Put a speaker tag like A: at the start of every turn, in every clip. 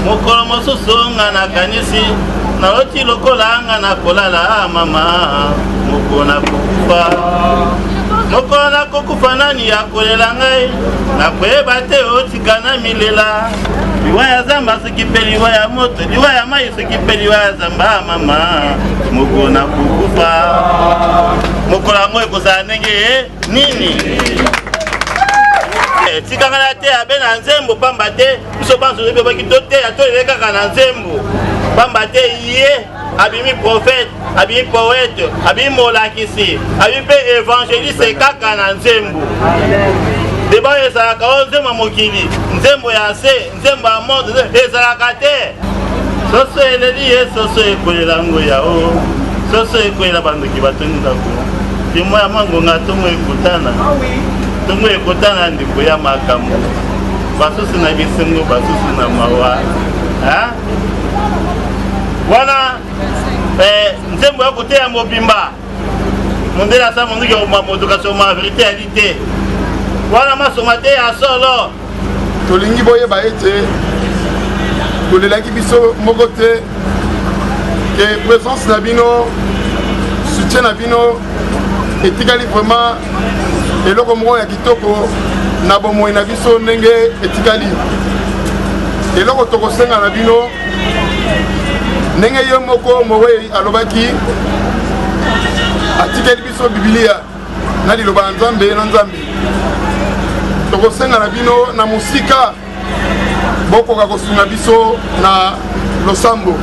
A: mokolo mosusu nga na kanisi naloti lokola nga na kolala mama mokolo na kokufa mokolo na kokufa nani ya kolela ngai nakoyeba te otika na milela liwa ya zamba soki mpe liwa ya moto liwa ya mai soki mpe liwa ya zamba mama mokolo na kokufa mokolo yango ekozala ndenge nini tikangana te abe na nzembo pamba te biso banso zepe baki to te atolele kaka na nzembo pamba te ye abimi prophète abimi poète abimi molakisi abimi mpe évangéliste kaka na nzembo deba ezalaka o nzembo ya mokili nzembo ya se nzembo ya monde ezalaka te soso eleli ye soso ekolela ngoya o soso ekolela bandoki batongi ndako timo ya mangonga tongo ekutana tongo ekutana ndiko ya makambo basusu na bisengo basusu na mawa wana nzembo ya koteya mobimba mondele asa monduki motoka soma verité ya lite wana masoma te ya solo
B: tolingi boyeba ete tolelaki biso moko te ke présence na bino soutien na bino etikali vraiment eloko moko ya kitoko na bomoi na biso ndenge etikali eloko tokosenga na bino ndenge ye moko Mowe alobaki atikali biso Biblia na liloba ya Nzambe na Nzambe tokosenga na bino na musika bokoka kosunga biso na losambo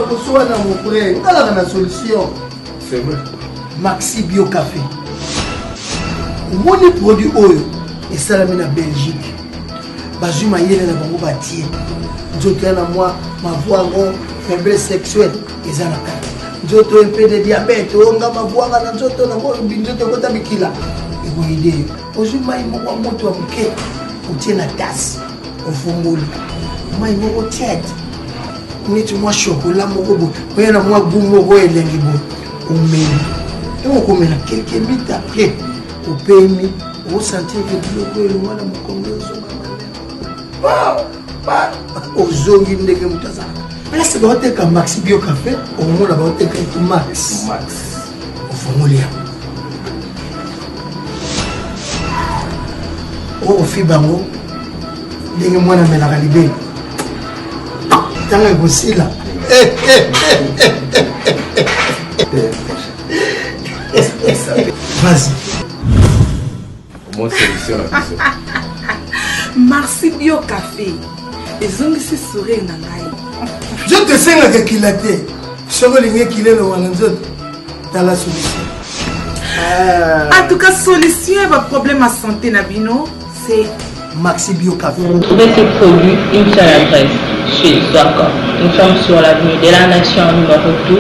C: Kosoana mon frère, on a la solution.
B: C'est vrai.
C: Maxi Bio Café. Mon produit oil et ça la mène à Belgique. Bazuma yele na bango batie. Nzoto na moi ma voix en faiblesse sexuelle et ça la carte. Nzoto un peu de diabète, on ga ma voix na nzoto na moi nzoto ko tabikila. Et vous idée. Ozuma imo kwa moto amke. Utie na tasse. Ofungoli. Mai mo tête. Niti mwa chocolat moko bo oyena mwa goût moko elengi bo omeli et okomela quelques minutes après opemi osentir que biloko elongwa na mokongo ezonga ozongi ndenge moto azalaka place baoteka Maxi Bio Café omona baoteka etu max ofongoli yango ofi bango ndenge mwana amelaka libeli tanga kosila vas-y
B: mon solution
D: Maxi Bio Café ezongisi sourire na ngai
C: je te sengaka kila te soko lingi kilelo wana nzoto tala solution
D: en tout cas solution ya problème à santé na bino c'est
C: Maxi Bio Café.
E: Vous trouvez ces produits, une seule adresse, chez Swacom. Nous sommes sur l'avenue de la Nation numéro 12,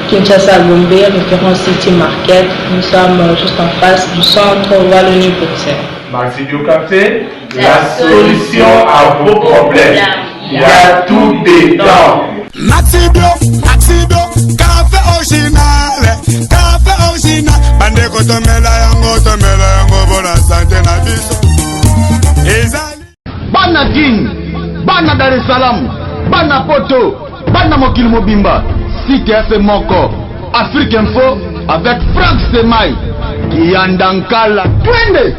E: Kinshasa Gombe, référence City Market. Nous sommes juste en face du centre Wallonie-Bruxelles.
F: Maxi Bio Café, la solution à vos problèmes. Il y a tout dedans.
G: Maxi Bio, café original, bande kotomela yango pour la santé na biso.
H: Bana Guine, Bana Dar es Salaam, Bana Poto, Bana Mokil Mobimba, Site FM Moko, Afrique Info avec Franck Semaï, Kiandankala, Twende.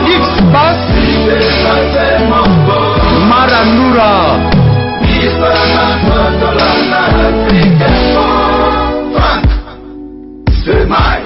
H: X-Bass, Marandura, Franck Semaï.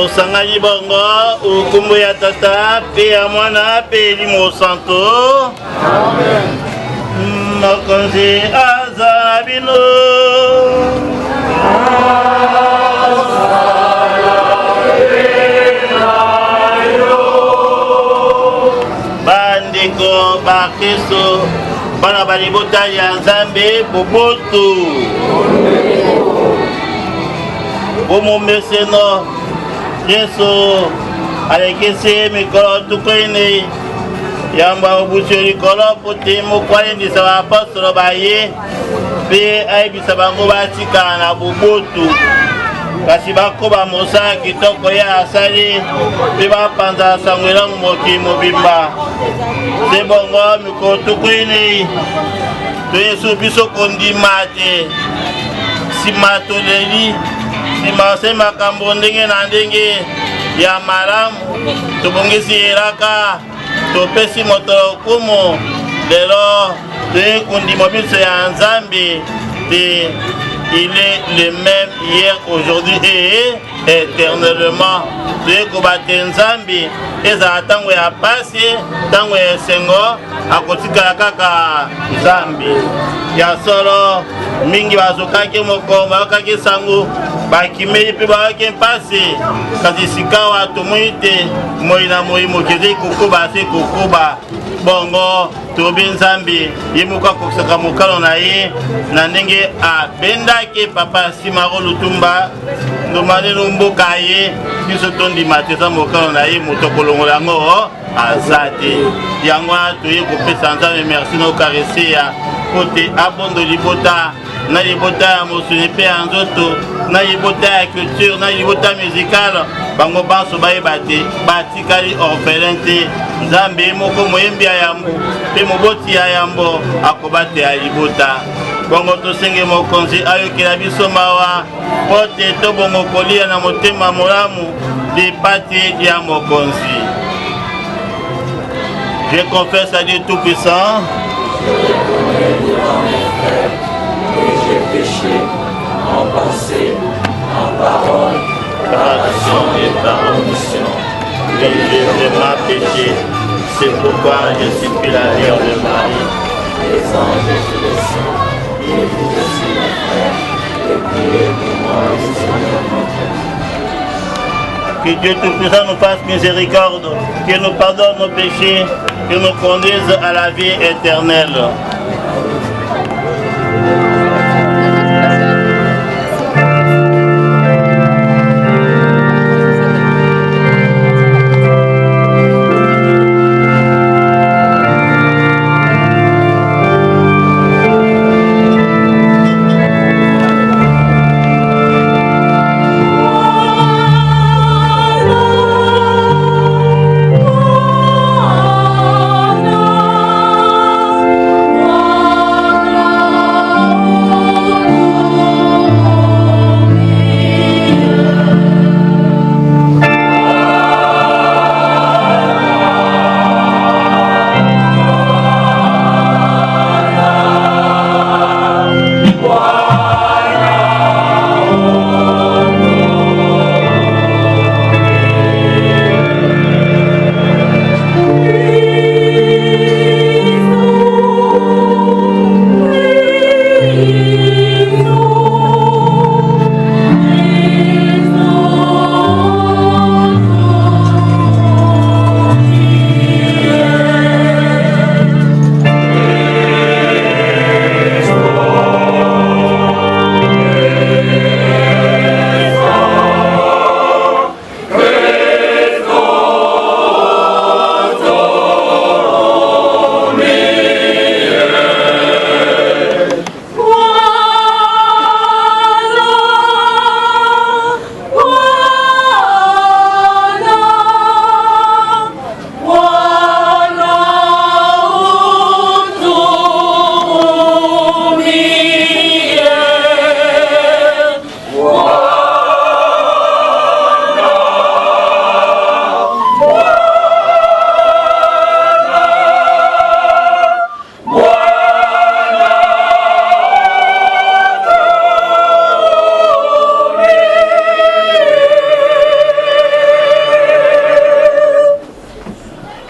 A: Sangani bongo ukumbu ya tata pe ya mwana pe limo santo. Amen. Mokonzi azabino. Bandiko bakiso bana balibota ya Nzambe bobotu. Bomo meseno Yesu alekese mikolo tukoine yamba obucho likolo puti mukwale ndisa wa apostolo baye pe aibisa bango batika na bubutu kasi bakoba mosa kitoko ya asali pe bapanza sangwela moki mobimba se bongo mikolo tukoine to Yesu biso kondimate simatoleli Simase makambo ndenge na ndenge ya malamu tubongisi iraka topesi moto kumu lelo tukundimo biso ya Nzambe de il est le même hier aujourd'hui et éternellement tukubate Nzambe eza tango ya pasi tango ya sengo akotika kaka Nzambe ya solo mingi bazokaki mokomba bakaki sangu bakimeli pe bakaki mpasi kasi sikawa tumuite moi na moi mokezi kukuba se kukuba bongo tobi Nzambe yemuka kokisaka mokalo na ye na ndenge abendaki papa Simaro Lutumba ndomane mboka ye biso tondima teza mokalo na ye moto kolongola yango azate yango toye kopesa Nzambe merci na okarese ya kote abondo libota na libota ya mosuni pe ya nzoto na libota ya culture na libota musicale bango banso bayebate batikali orphelin te Nzambe moko moyembi ya yambo pe moboti ya yambo akobate ya libota bongo tosenge mokonzi ayokela biso mawa po te tobongo kolia na motema molamu lipati ya mokonzi. Je confesse à Dieu Tout-Puissant
I: que j'ai péché en pensée, en parole, par action et par omission.
A: Oui, j'ai vraiment péché. C'est pourquoi je supplie la Vierge Marie,
I: les anges et les saints, et vous aussi mes frères, et priez pour moi au Seigneur notre Dieu.
A: que Dieu Tout-Puissant nous fasse miséricorde, qu'il nous pardonne nos péchés, qu'il nous conduise à la vie éternelle.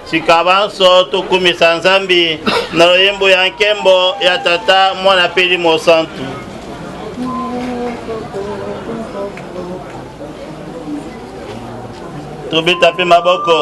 A: Sikabanso tukumisa nzambi na loyembo ya nkembo ya tata mwana peli mosantu. Tubita pe maboko.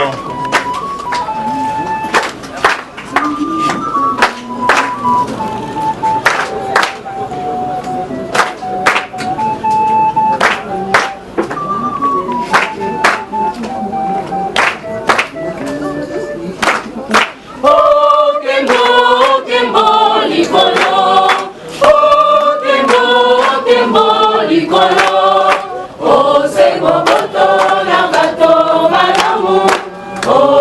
I: Oh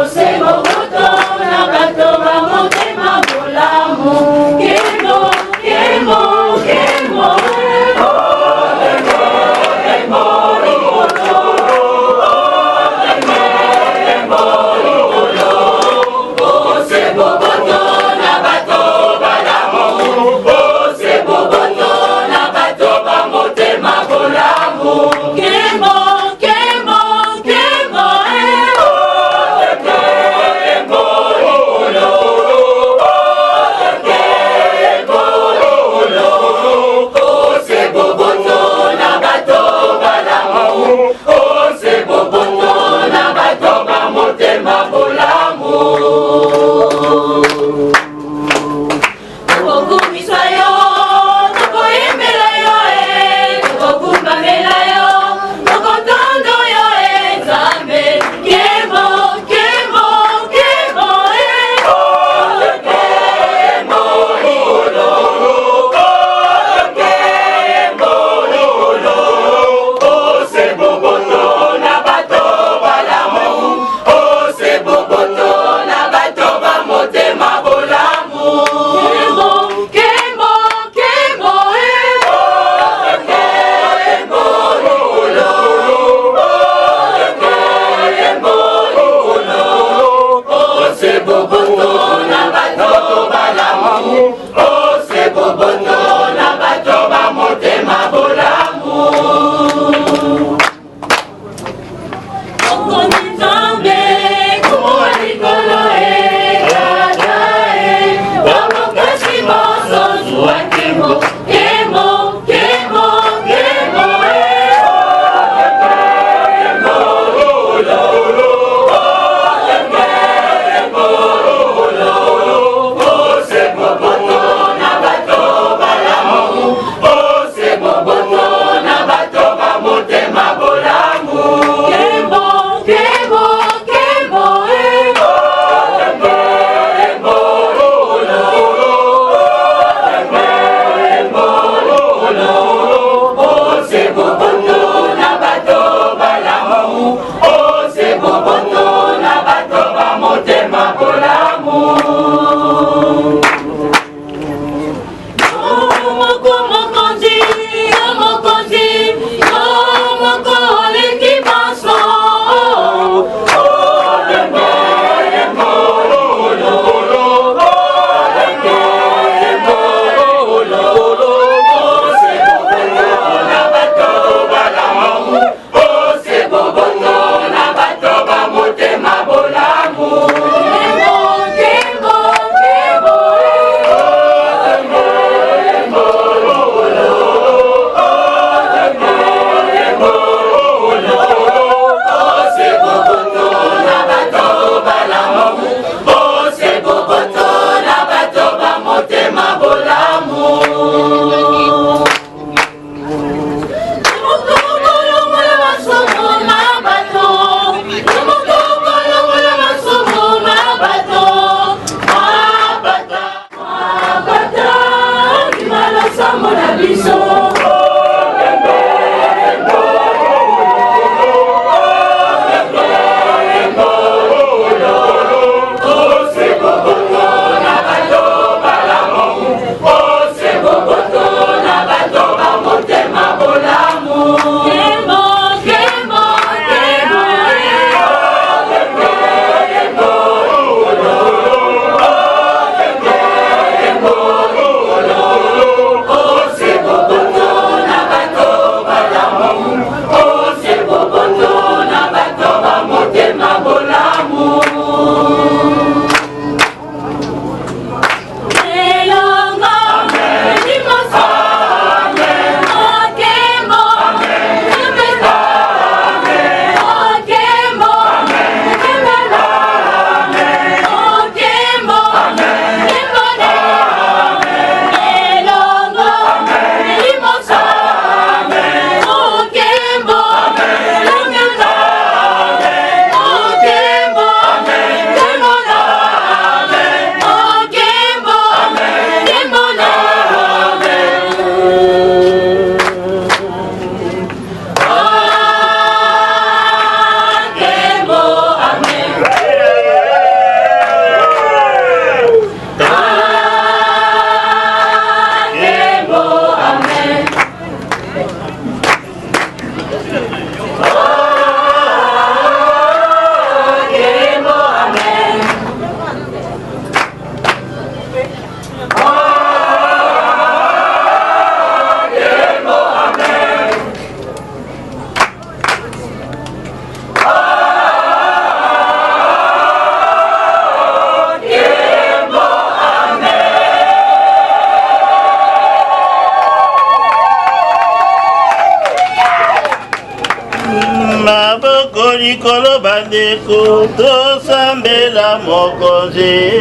A: likolo bandeko tosambela mokonzi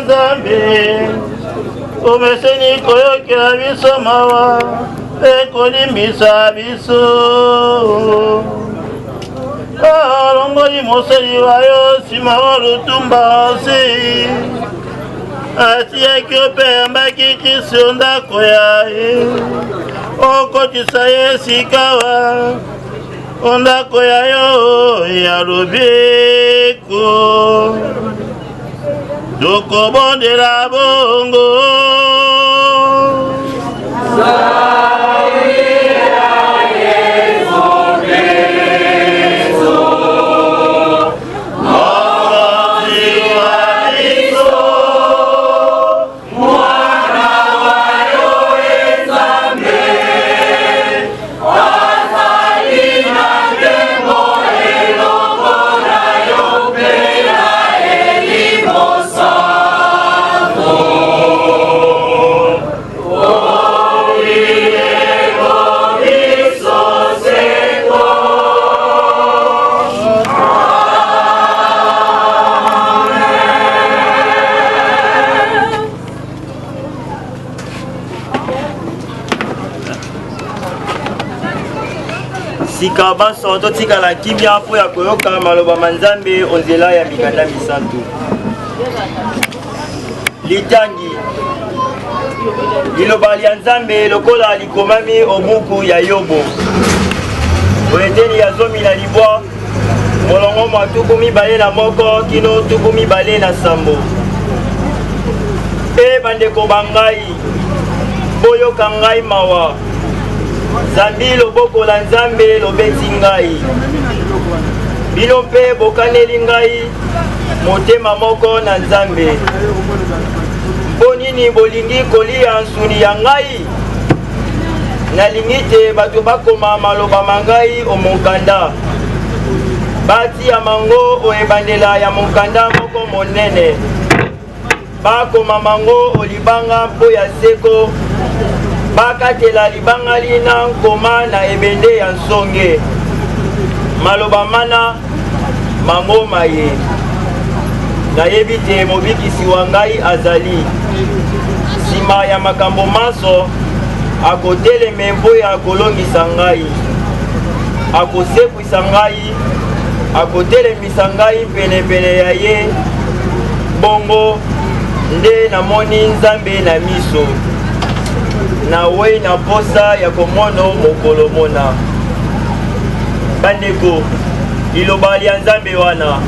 A: Nzambe omeseni koyokela biso mawa mpe kolimbisa biso alongoli mosali wayo nsima wa lutumba si atiaki mpe yambaki kristo ndako ya ye okotisa ye sikawa ondako ya yo ya lobeko tokobondela bongo
J: sika baso totikala kimia mpo ya koyoka maloba manzambe onzela ya mikanda misantu litangi liloba lya nzambe lokola likomami obuku ya yobo boyeteli ya 10 molongo mwa 21 kino 27 mpe bandeko bangai boyoka ngai mawa zambi lobokola nzambe lobeti ngai bino mpe bokaneli ngai motema moko na nzambe mpo nini bolingi kolia nsuni ya ngai nalingi te bato bakoma maloba mangai omokanda batia mango oyebandela ya mokanda moko monene bakoma mango olibanga mpo ya seko bakatela libanga lina nkoma na ebende ya nsonge maloba mana mango maye nayebi te mobikisi wa ngai azali nsima ya makambo maso akoteleme mpo ya kolongisa ngai akosekwisa ngai akotelemisa ngai penepene ya ye bongo nde namoni nzambe na miso nawe na posa ya komono mokolo mona bandeko liloba lya nzambe wana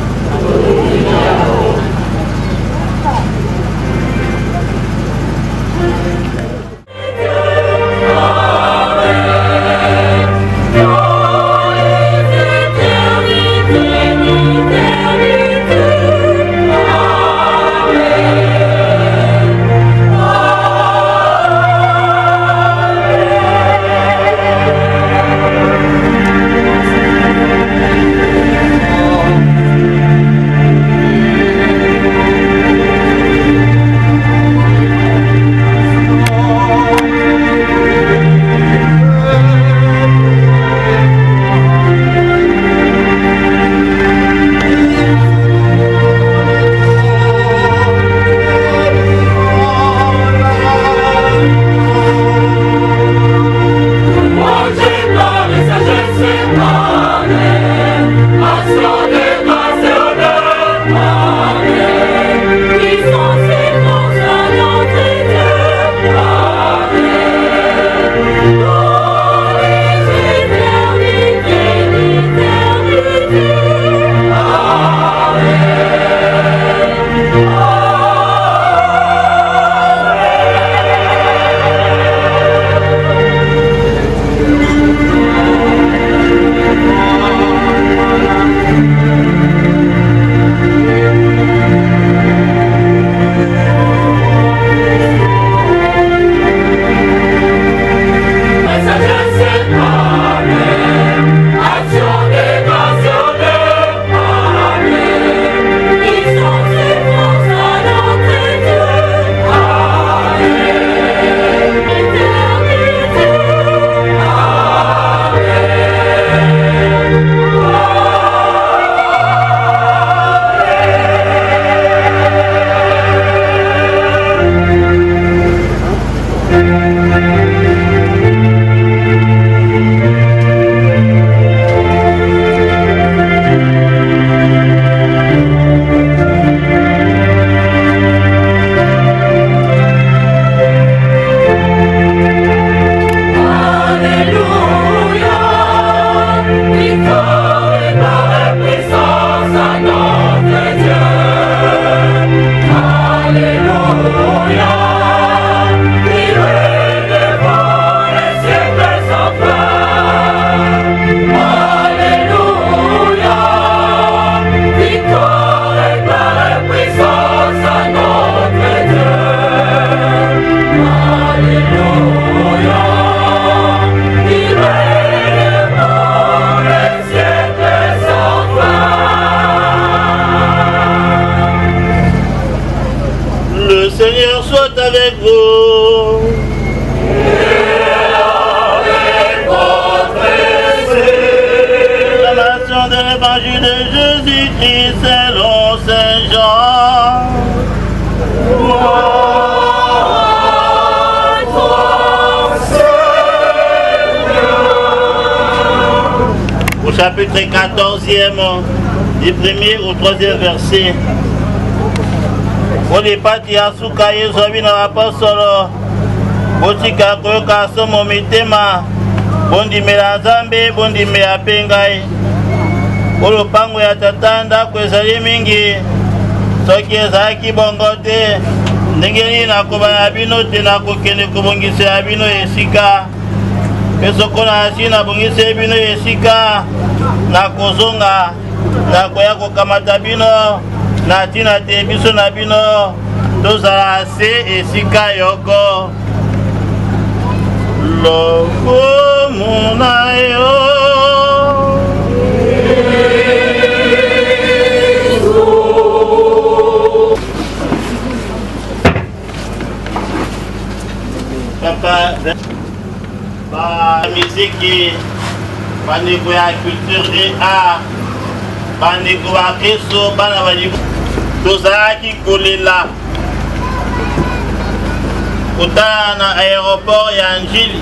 A: soit avec vous. Proclamation de l'évangile de Jésus-Christ selon Saint Jean. Au chapitre 14e, du 1er au 3e verset. Olipati asuka Yesu abina apostolo botika koyoka somo mitema bondimela Nzambe bondimela mpe ngai olopango ya tata ndako ezali mingi soki ezalaki bongo te ndenge nini nakobana bino te nakokende kobongisela bino esika mpe sokola nasi nabongiseli bino esika nakozonga nakoya kokamata bino na ntina te biso na bino tozala se esika yoko lokumu na yo papa ba miziki bandeko ya culture et art bandeko bakristo bana baliko tozalaki kolela kotala na aéroport ya Njili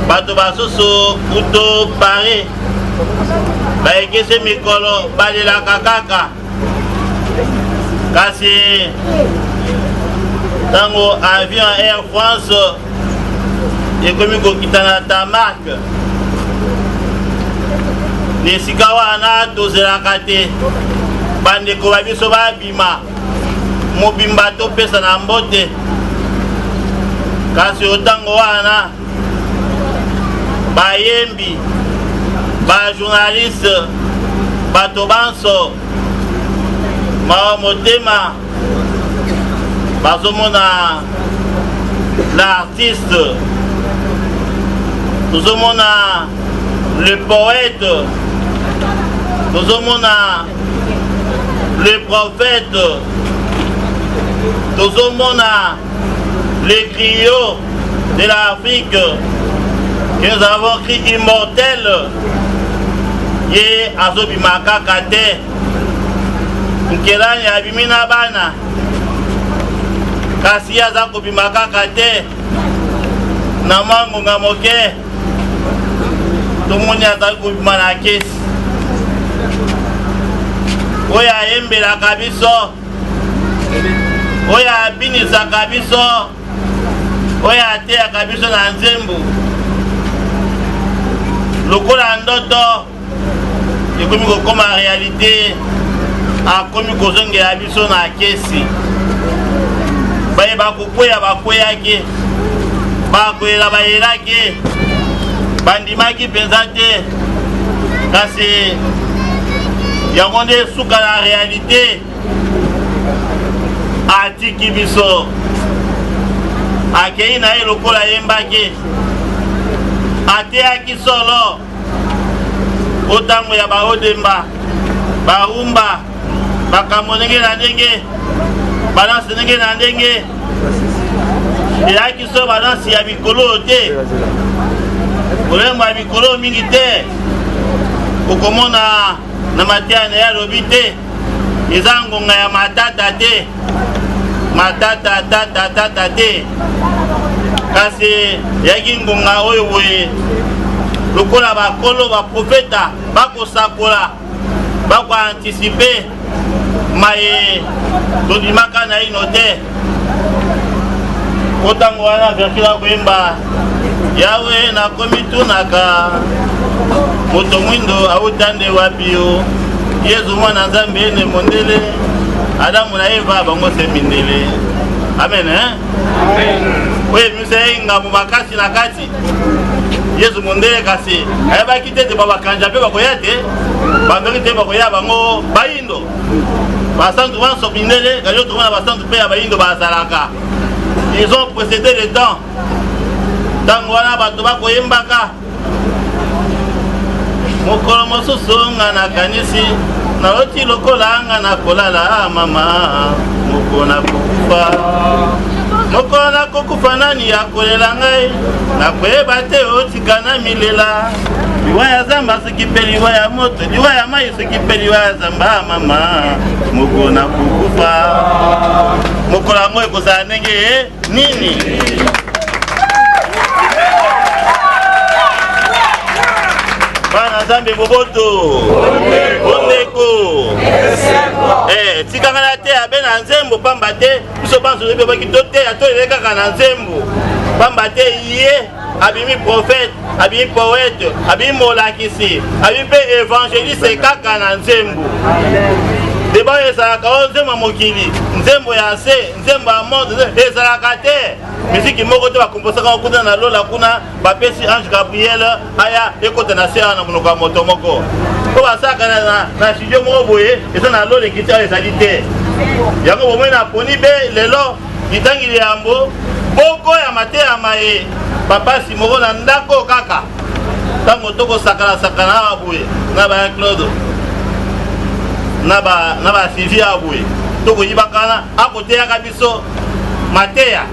A: bato basusu kuto pare baekisi mikolo balelaka kaka kasi ntango avion Air France ekomi kokita na Tarmac nesika wana tozelaka te bandeko babiso babima mobimba topesa na mbote kasi otango wana bayembi bajournaliste bato banso mawa motema bazomona l'artiste tozomona le poète tozomona le prophète tozomona les griots de l'Afrique que nous avons cri immortel ye azobima kaka te nkelani abimi na bana kasi aza kobima kaka te na mangonga moke tomoni azali kobima na kesi oyo ayembelaka biso oyo abinisaka biso oyo ateyaka biso na nzembo lokola ndoto ekomi kokoma réalité akomi kozongela biso na kesi baye bakokweya bakweyaki bakoyela bayelaki bandimaki mpenza te kasi yango nde suka na réalité atiki biso akei na ye lokola yembaki ateyaki solo otango ya baodemba barumba bakambo ndenge na ndenge balansi ndenge na ndenge eyaki so balansi ya mikolo te kolembo ya mikolo mingi te okomona na mateya na ye alobi te eza ngonga ya matata te matata tata te kasi yaki ngonga oyo boye lokola bakolo baprofeta bakosakola bakoantisipe maye tondimaka na ino te otango wana verkila koyemba yawe nakomi tunaka moto mwindo autande wapi yo yezu mwana nzambe ene mondele adamu na eva bango se mindele amen oye misa ngambo makasi na kati yezu mondele kasi ayebaki te babakanja mpe bakoya te bandoki te bakoya bango bayindo basantu banso mindele kajo tokomona basantu mpe ya bayindo bazalaka ils ont précédé le temps ntango wana bato bakoyembaka mokolo mosusu nga nakanisi naloti lokola nga nakolala mama mokona kokufa mokona kokufa nani akolela ngai nakoyeba te otika na milela liwa ya zamba soki mpe liwa ya moto liwa ya mai soki mpe liwa ya zamba mama mokona kokufa mokolo yango ekozala ndenge nini bana zambe boboto bondeko tikangana te abe na nzembo pamba te biso banso zobe baki toteya tolele kaka na nzembo pamba te ye abimi prophète abimi poète abimi molakisi abimi mpe évangéliste kaka na nzembo deba ezalaka o nzembo ya mokili nzembo ya se nzembo ya monde ezalaka te misiki moko te bakomposaka okuta na lola kuna bapesi ange gabriel aya ekota na se na monoko ya moto moko po basalaka na studio moko boye eza na lola ekiti ayo ezali te yango bomoi na poni be lelo litangili yambo boko ya mateyama ye bapasi moko na ndako kaka ntango tokosakana awa boye na baya claude na ba Sylvie aboué tokoyibakana akoteyaka biso mateya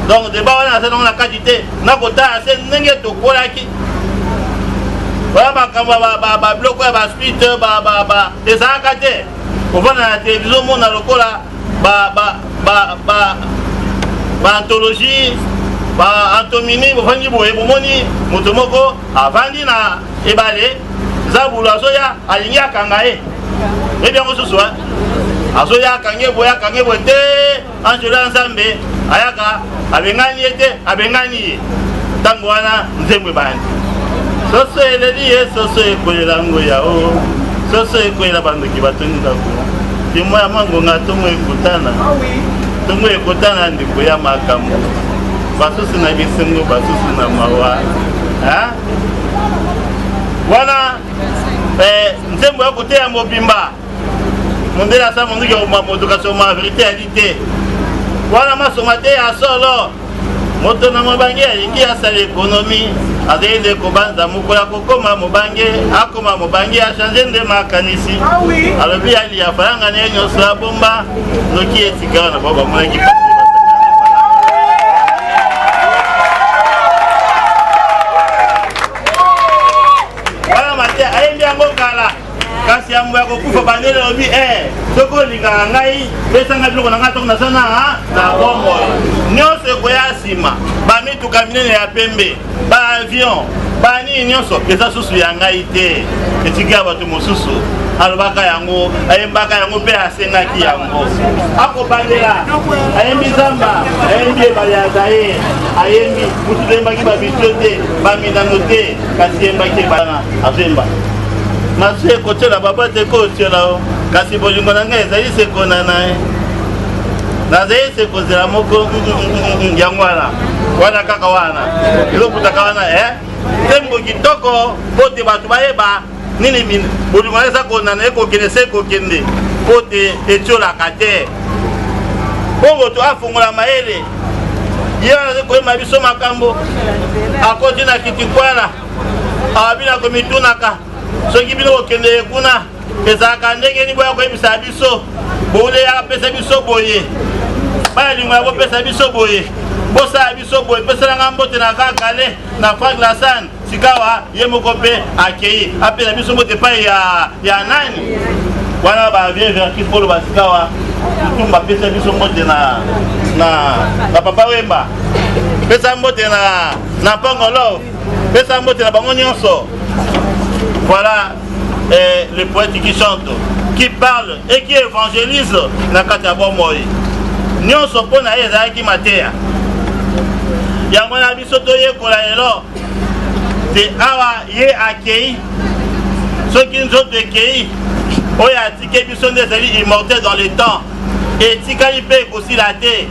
A: donc débat wana ça na qualité na kota se ndenge tokolaki wala makambo ba bloko ya ba split ba ezaka te ovana na télévision mona lokola ba anthologie ba antomini bofandi boye bomoni moto moko avandi na ebale zabulu azoya alingi akanga ye bien mosusu azoya akange boye te Angela Nzambe ayaka abengani ye te abengani ye ntango wana nzembo ebandi soso eleli ye soso ekolela ngo yao soso ekolela bandoki batoni ndako timo ya mangonga tongo ekotana ndeko ya makambo basusu na bisengo basusu na mawa wana nzembo ya koteya mobimba mondele asa monduki moduka ma véritéalité wana masoma te ya solo moto na mobange alingi asala ekonomi azali nde kobanza mokola kokoma mobange akoma mobange achange nde makanisi alobi alia falanga na ye nyonso abomba noki etika wana bao bamonaki wana mate ayembi yango kala kasi yambo ya kokufa bandele lobi soki olingaka ngai pesanga biloko na ngai toko nasana na bomoi nyonso ekoya nsima bamituka minene ya pembe baavion banini nyonso eza susu ya ngai te etiki ya bato mosusu alobaka yango ayembaka yango mpe asengaki yango akobandela ayembi nzamba ayembi ebale ya zaire ayembi mutu toyembaki babitio te baminano te kasi yembaki ebana azoyemba masu ekotiela baba te kotiela o kasi bolingo na ngai ezali sekona na ye nazali sekozela moko yango wana kaka wana elokutaka wana nzembo kitoko po te bato bayeba nini bolingo na eza konana ekokende se ekokende po te etiolaka te po moto afungola mayele ye wana koyeba biso makambo akoti na kiti kwana abina komitunaka soki bino kokende kuna ezalaka ndenge nini boya koyebisa biso boule apesa biso boye bayalingo ya bopesa biso boye bosala biso boye peselanga mbote na kakale na Frank Lassane sikawa ye moko mpe akei apesa biso mbote epai ya nani wana bavie verkis koloba sikawa tumba apesa biso mbote na papa wemba pesa mbote na Pongolo pesa mbote na bango nyonso. Voilà le poète qui chante, qui parle et qui évangélise na katabo moi. Nous sommes pour na yeza ki matea. Yango na biso to ye kola elo. C'est awa ye akei. Ceux qui nous ont accueillis, oya tike biso ndezali immortel dans le temps. Et tikali pe aussi la terre.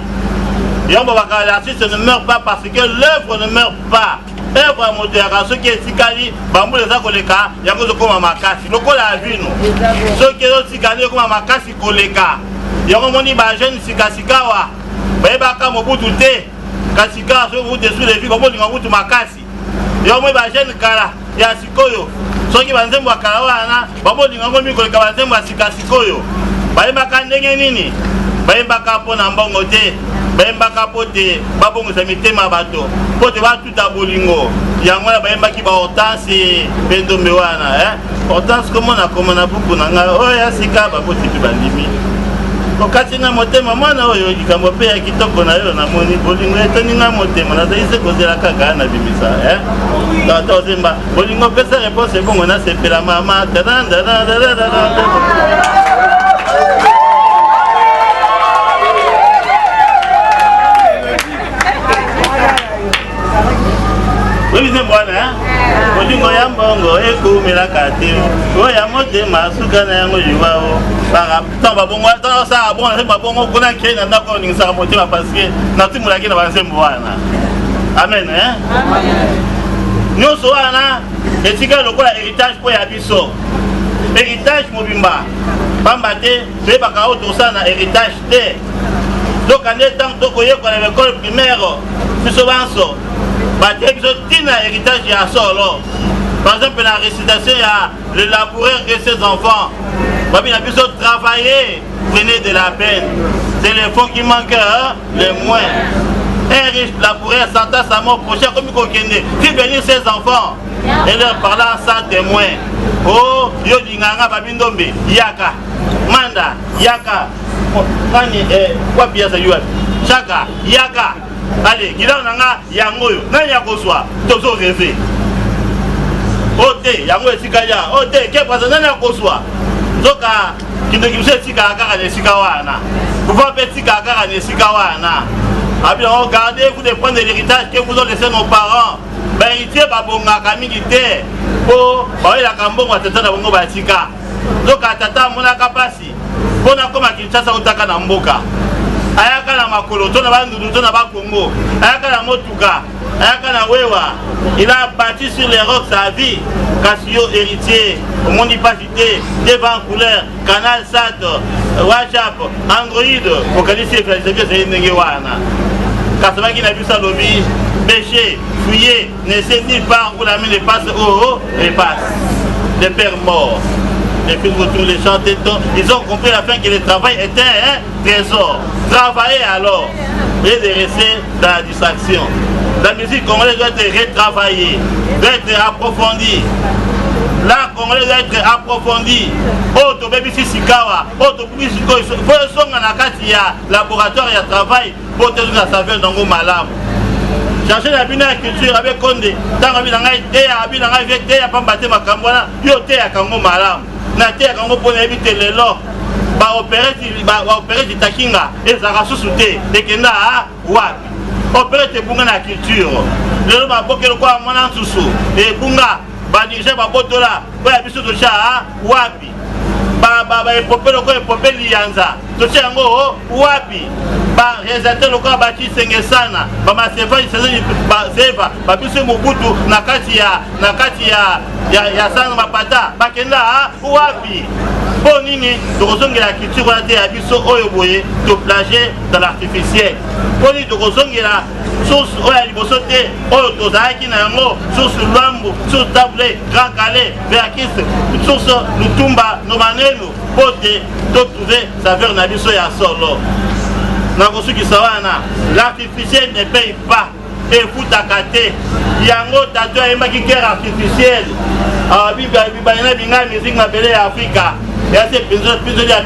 A: Yombo baka l'artiste ne meurt pas parce que l'œuvre ne meurt pas. Œuvre à modération, ceux qui est tikali, bambou les a koleka, yango zokoma makasi. Lokola vino. Ceux qui sont tikali, yokoma makasi koleka. Yango moni ba jeune sikasikawa. Bayebaka mobutu te. Kasika so vous dessous les filles, comme on dit mobutu makasi. Yango ba jeune kala ya sikoyo. Ceux qui banzembo kala wana, babo linga ngomi koleka banzembo sikasikoyo. Bayebaka ndenge nini? bayembaka mpo na mbongo te bayembaka mpo te babongisa mitema bato mpo te batuta bolingo yango wana bayembaki bahortense mpe ndombe wana hortense komona buku na ngai oyo ya sika baboti mpe bandimi okati nga motema mwana oyo likambo mpe ya kitoko na yo namoni bolingo etoni nga motema nazali se kozela kaka na bimisa tata ozemba bolingo pesa réponse ebongo nasepela mama obize bwana bolingo ya mbongo ekumelaka te oyo ya motema suka na yango liwao ntango babongo osala bongo nasemba bongo kuna nkei na ndako oningisaka motema parceke natimolaki na banzembo wana amen nyonso wana etika lokola héritage mpo ya biso héritage mobimba pamba te toyebaka oyo tosala na héritage te doka nde ntango tokoyekola na ekole primaire biso banso batie biso ntina héritage ya solo. Par exemple la récitation il y a le laboureur et ses enfants babi na biso travailler prenez de la peine c'est les fonds qui manquent les moins un riche laboureur s'entend sa mort prochaine comme il kokende qui bénit ses enfants et leur parlant sans témoin oh yo dinganga babi ndombe yaka manda yaka nani kwa pia sa yuat chaka yaka allez gila nanga yangoyo nani yakozwa tozo rêver ote yango esika ya ote ke pasa nani yakozwa zoka kindoki biso esika kaka na esika wana pouvoir mpe esika kaka na esika wana abila regardez-vous de prendre l'héritage que vous ont laissé nos parents bahéritier babongaka mingi te mpo bayelaka mbongo ya tata na bongo batika zoka tata amonaka mpasi mpo na koma kinshasa otaka na mboka ayaka na makolo to na bandundu to na bakongo ayaka na motuka ayaka na wewa il a bâti sur les rocs sa vie Casio héritier omondi pasi te devant couleur canal sat whatsapp android okanisi efalisabio ezali ndenge wana kasi baki na biso alobi péché fouillé ne sait nulle part où la main les passe oh les passe les pères morts. Les filles retournent les chanter, ils ont compris à la fin que le travail était un trésor. Travailler alors et de rester dans la distraction. La musique congolaise doit être retravaillée, doit être approfondie. L'art congolais doit être approfondi. Auto baby sikawa, auto public sikoyo, faut songa na kati ya laboratoire ya travail pour te donner la saveur dans malamu. Chercher la bina culture avec Condé, tant que bina ngai te ya bina ngai vete ya pambate makambo na yo te ya kango malamu. Na te ya kango pona éviter le lo. Ba opérer di takinga ezaka susu te dekenda wapi. Opérer te bunga na culture. Le ba bokelo kwa mwana susu e bunga ba dirige ba botola ko ya biso to cha wapi. Ba epopé loko epopé lianza to cha yango wapi. Ba réalisateur loko ba kisenge sana ba masefa isezeni ba seva ba biso mobutu na kati ya sana mapata bakenda wapi. Pour nini tokozongela la culture wana te ya biso oyo boye to plager dans l'artificiel. Pour nini tokozongela source oyo ya liboso te oyo tozalaki na yango source lwambo source table grand calais veakis source lutumba nomanenu po te totrouve saveur na biso ya solo. Nakosukisa wana l'artificiel ne paye pas efutaka te yango tato ayembaki kere artificiel bibayina binga musique mabele ya afrika yase pinzo ya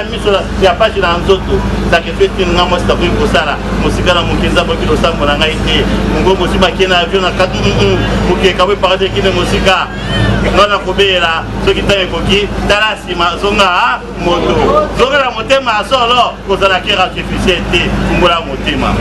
A: miso ya pasi na nzoto sacrifice nga mwasi takoki kosala mosika na mokenza boki losambo na ngai te mongo mosima akie na avion na kati mokeka bo eparate ekine mosika ngana kobeyela soki ntango ekoki tala nsima zonga moto zongela motema ya solo kozala kere artificiel te fumbola motema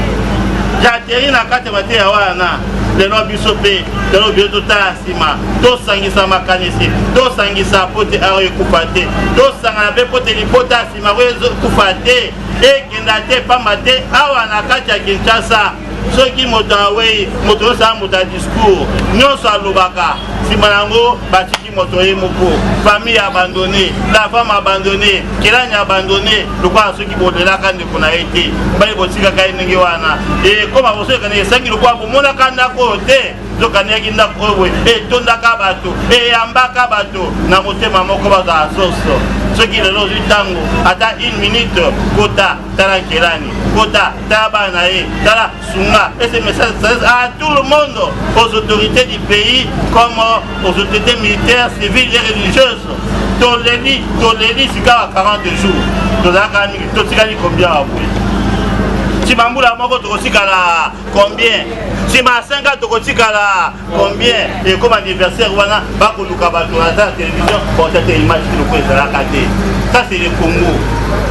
A: jateri na kati mateya wana lelo biso mpe lelo biso totala nsima tosangisa makanisi tosangisa po te ayo ekufa te tosangana mpe po te libota ya nsima oyo ekufa te ekenda te pamba te awa na kati ya kinshasa soki moto awei moto osala moto ya discours nyonso alobaka nsima nango batiki moto ye moko famille abandonné la femme abandonné kelani abandonné lokola soki botelaka ndeko na ye te bali botikaka ye ndenge wana ekoma bosoyekana esangi lokola bomonaka ndako oyo te zokaniaki ndako oyo boye etondaka bato eyambaka bato na motema moko bazala soso soki lelo ozwi ntango ata 1 minute kota tala kelani kota tala bana na ye tala sunga et ce message s'adresse à tout le monde, aux autorités du pays comme aux autorités militaires, civiles et religieuses. Toleli sika 40 jours tozalaka mingi totikali combien après Chimambula moko tokotikala combien Chima 5 ans tokotikala combien et comme anniversaire wana bakoluka bato na la télévision pour cette image qui nous ezalaka te. Ça c'est le Congo.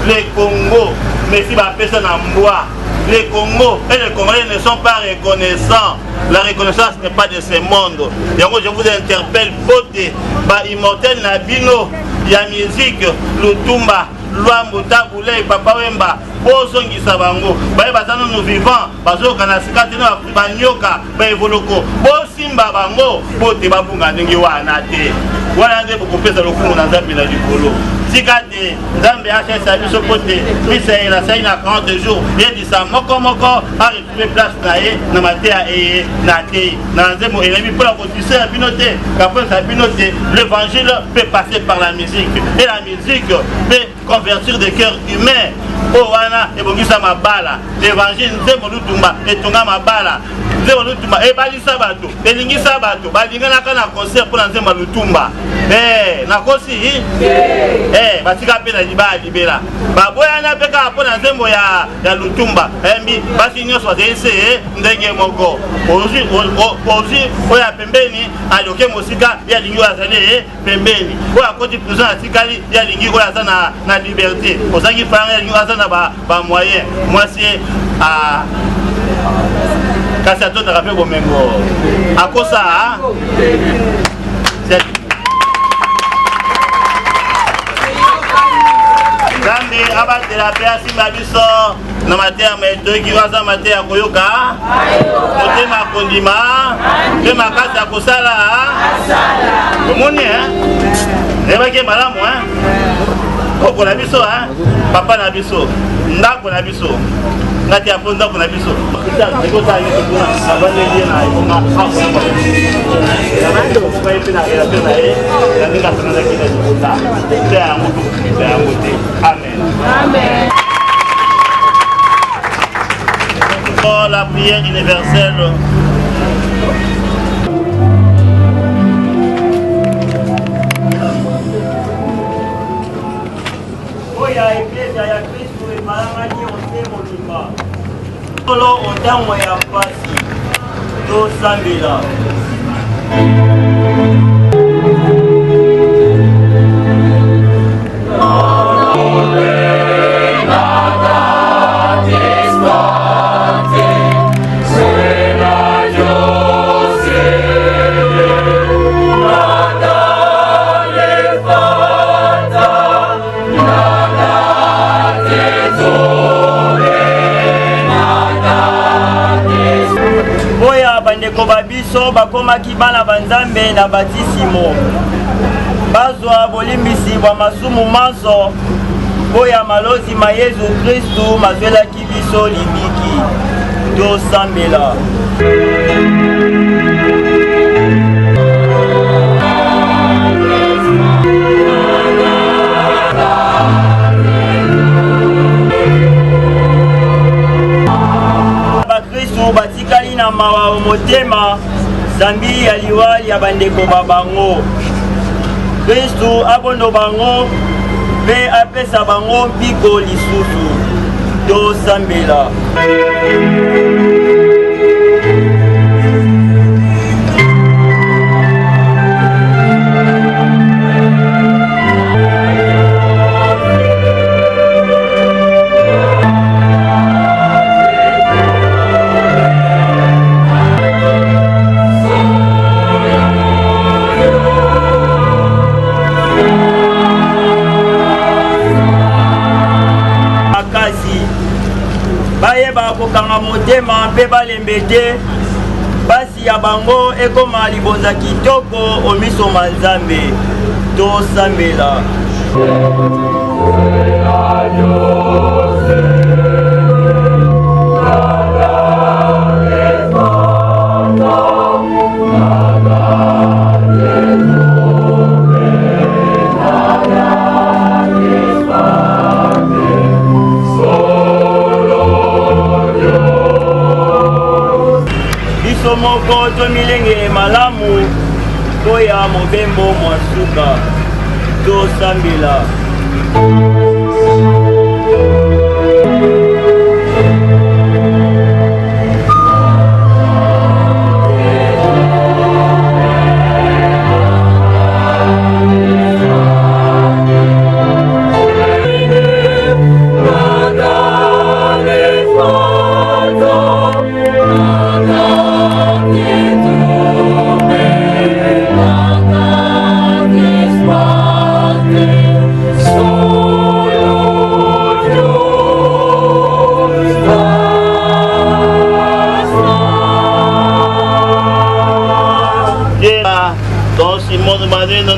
A: Le Congo, mais si ba personne en bois, les Congo et les Congolais ne sont pas reconnaissants. La reconnaissance n'est pas de ce monde. Et donc je vous interpelle, pote, ba immortel Nabino, ya musique, Lutumba, Luambo, Taboulé, Papa Wemba, Bozongi Sabango, Baye Batano nous vivants, Bazo Kanasika, Banyoka, Baye Voloko, Bosimba Bango, pote Babunga Nengi Wanate. Voilà un beaucoup plus de l'occupation dans un village du Polo. Si gardez, Zambé a cherché à lui sauter, puis c'est la scène à 40 jours, et dit ça, moko, a retrouvé place naé, na matéa et naté, dans et pour la constitution à binoté, qu'après sa binoté, l'évangile peut passer par la musique, et la musique peut convertir des cœurs humains. Oh, wana, et bon, ça m'a bala, l'évangile, c'est mon lutumba, et tonga ma bala. Et bali sabato, et lingi sabato, bali ngana kana concert pour lancer ma lutumba. Na kosi, batika pe na libala libela. Ba boya na peka pour lancer moya ya lutumba. Mi basi nyo so dese ndenge moko. Ozi oya pembeni aloke mosika ya lingi azale pembeni. Oya koti prison atikali ya lingi oya sana na liberté. Ozangi fanga ya lingi azana ba moyen. Moi c'est à kasi atondaka mpe bomengo akosa Nzambe abatela mpe asimba biso na mateya toyoki waza mateya ya koyoka motema kondima mpe makasi ya kosala omoni ebaki malamu koko na biso papa na biso ndako na biso ngati apo ndako na biso Amen. Pour la prière universelle. Solo ontango ya pasi tosambela babiso bakomaki bana banzambe na batisimo bazwa bolimbisi bwa masumu manso oya malozi ma Yesu Kristu mazwelaki biso libiki tosambela batikali na mawa motema zambi ya liwali ya bandeko babango Kristu abondo bango pe apesa bango mpiko lisusu tosambela bayeba kokanga motema mpe balembe te basi ya bango ekoma libonza kitoko omiso manzambe tosambela
J: moko tomilengele malamu toya mobembo mwasuka tosambela.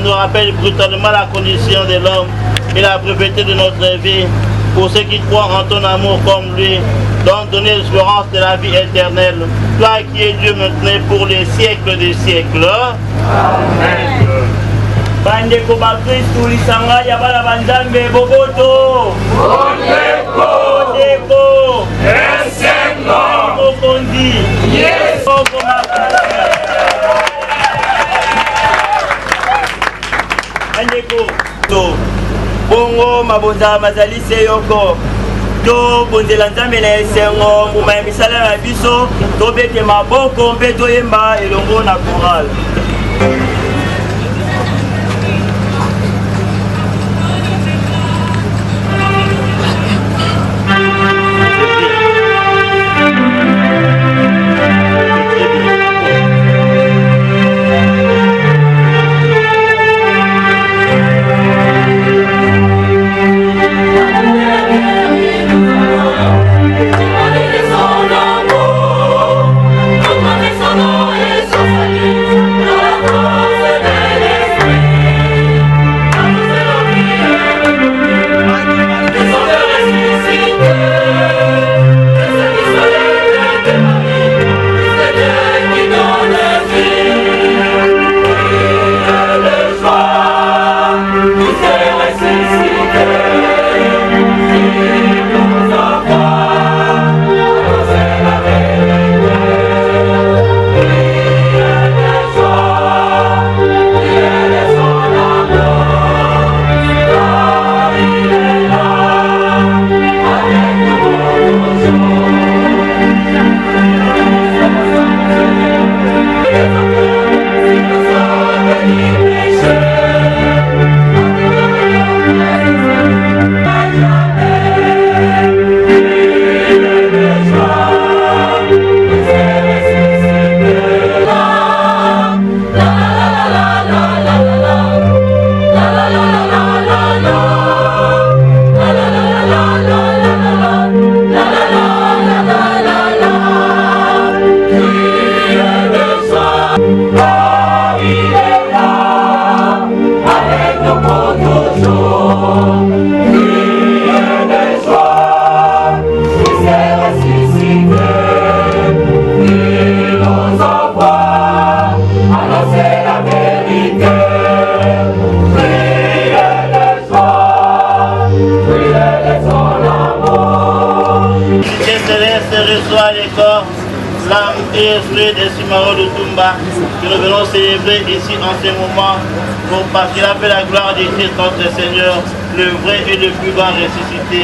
A: Nous rappelle brutalement la condition de l'homme et la propriété de notre vie. Pour ceux qui croient en ton amour comme lui, donc donner l'espérance de la vie éternelle. Toi qui es Dieu maintenant pour les siècles des siècles. Amen.
J: Bandeko ba Kristu lisanga ya bala banzambe boboto. Bandeko. Esengo. Okondi. Yes. Bongo mabonza mazali seyoko to bonzela nzambe na esengo mbuma ya misala na biso tobete maboko mpe toyemba elongo na chorale.
A: L'âme et l'esprit de Simaro de Tumba, que nous venons célébrer ici en ce moment, parce qu'il a fait la gloire de Christ notre Seigneur, le vrai et le plus grand ressuscité,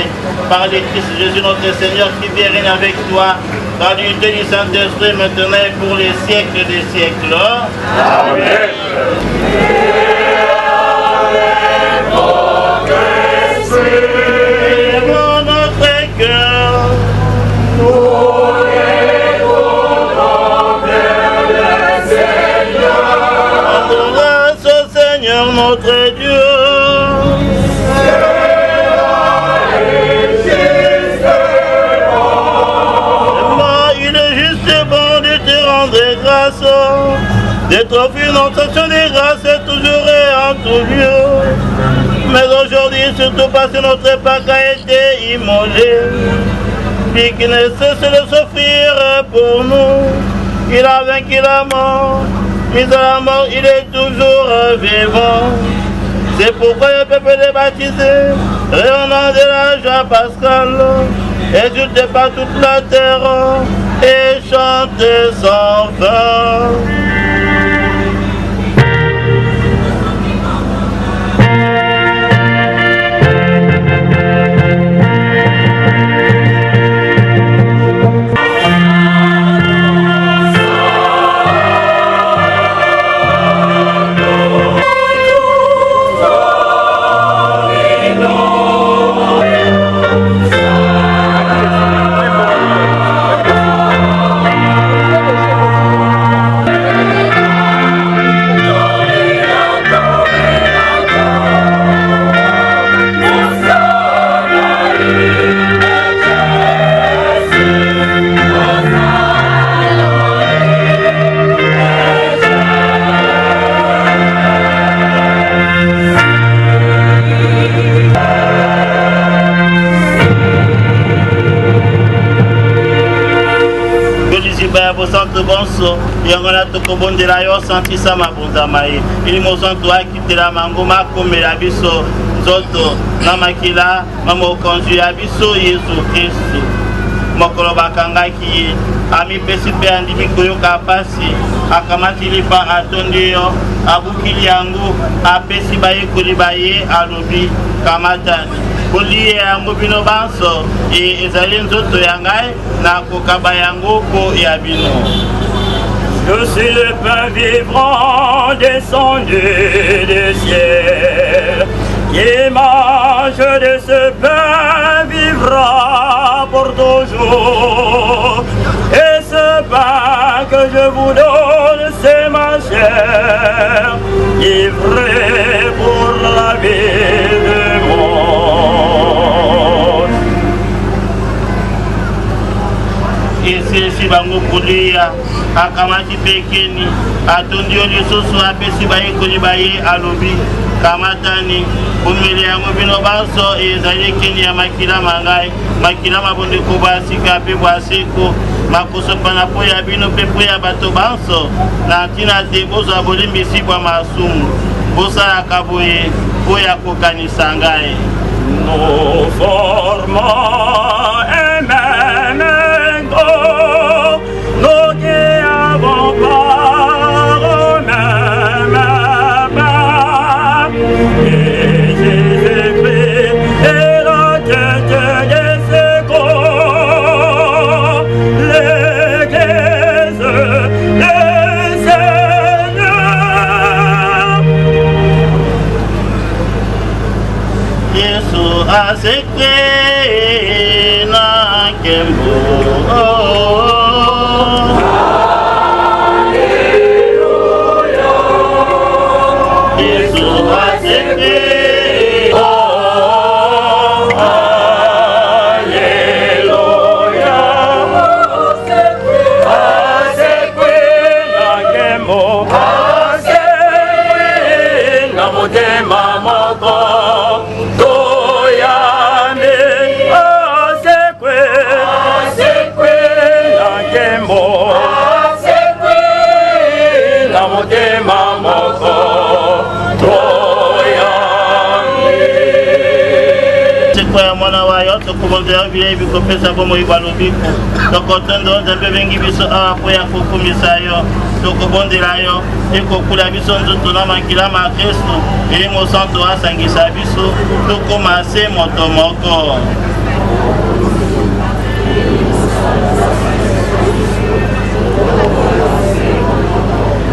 A: par le Christ Jésus notre Seigneur qui vient régner avec toi, dans l'unité du Saint-Esprit maintenant et pour les siècles des siècles. Amen. Élevons notre cœur. Seigneur notre Dieu, il est juste et bon de te rendre grâce, d'être offert notre action de grâce toujours et en tout lieu. Mais aujourd'hui, surtout parce que notre Pâque a été immolé, puis qu'il ne cesse de s'offrir pour nous, il a vaincu la mort. Mis à la mort, il est toujours vivant. C'est pourquoi le peuple est baptisé, rayonnant de la joie pascale, et exulté par toute la terre, et chanter sans fin. Santo bonso yangona tokobondela yo santisa mabunza mai ili mosanto akitela mangoma komela biso nzoto na makila mamokonzi ya biso Yesu Kristu mokolo bakangaki amipesi mpe andimi koyoka pasi akamati lipa atondi yo abukili yango apesi bayekoli baye alobi kamatani kolie yango bino banso ezali nzoto ya ngai na kokaba yango po ya bino.
K: Je suis le pain vivant descendu du ciel. Qui mange de ce pain vivra pour toujours. Et ce pain que je vous donne, c'est ma chair, livrée pour la vie du monde.
A: Ici, bango kulia, akamati pekeni, atondio lisusu apesi baye koli baye alobi, kamatani, umele yango bino banso ezali keni ya makila mangai, makila mabonde kobasika pe bwaseko, makoso pana po ya bino pe po ya bato banso, na ntina te bozwa bolimbisi kwa masumu, bosala kaboye, po ya kokanisa ngai.
K: Nous formons un même corps, nous qui avons part au même pain. Et Jésus-Christ est la tête de ce corps, l'Église du Seigneur.
A: Yesu asekwe na kembo. Mwana wayo tokobondela vile bikopesa bomo ibalobiko tokotondo nzambe bengi biso awa po ya kokumisa yo tokobondela yo ekokula biso nzoto na makila ma Kristu eli mosanto asangisa biso tokoma se moto moko.